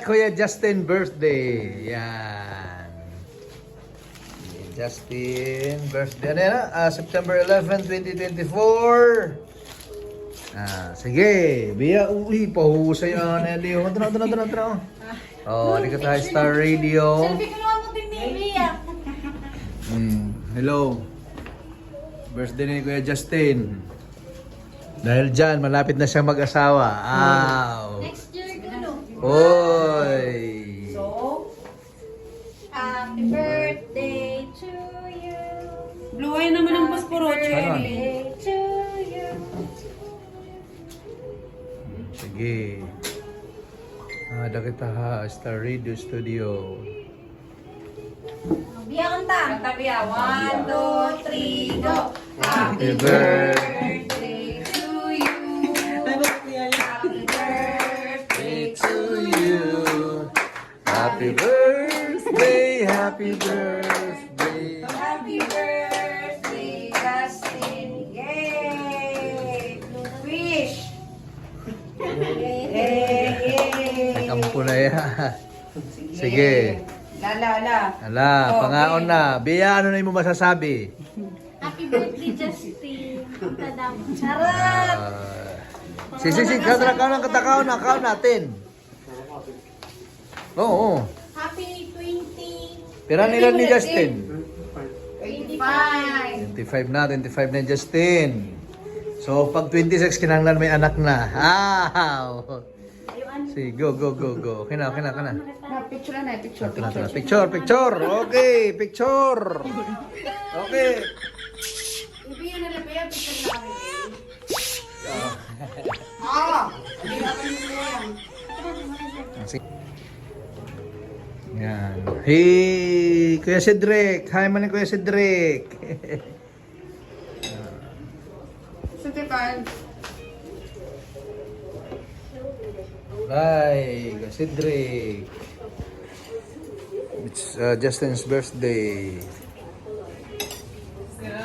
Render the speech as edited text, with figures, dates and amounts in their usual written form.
Kuya Justin birthday. Yan. Justin birthday. Ano yan? September 11, 2024. Sige. Biya, uli. Pahusay ang Nelly. Tara. Oh, di ka tayo Star Radio. Selfie ko naman mo din ni Bia. Hello. Birthday ni Kuya Justin. Dahil dyan, malapit na siyang mag-asawa. Next year ko, no? Oy! So, happy birthday to you. Blue eye naman ang pasporo, Ano? Birthday to you. Sige. Ada kita ha, Star Radio Studio. Bia kanta. Kanta Bia, 1, 2, 3, go! Happy birthday to you. Happy birthday to you. Happy birthday, happy birthday. Happy birthday, Justin! Yay! Wish! Yay! Kampo na yan. Sige. La. Ala, pangaon na. Bia, ano na mo masasabi? Happy birthday, Justin. Tadam. Charot! Sige, kaon natin. Oo. Happy 20. Pira nila ni Justin. 25. 25 na Justin. So, pag 26, kinanglan may anak na. Sige, go. Okay na. Picture na, picture. Picture. Okay, picture. Okay. Ibigyan na lang ba yan? Picture na kami. Yan. Hey, Kuya Cedric. Hi man Kuya Cedric. Sutipan. Hi, Kuya Cedric. It's Justin's birthday.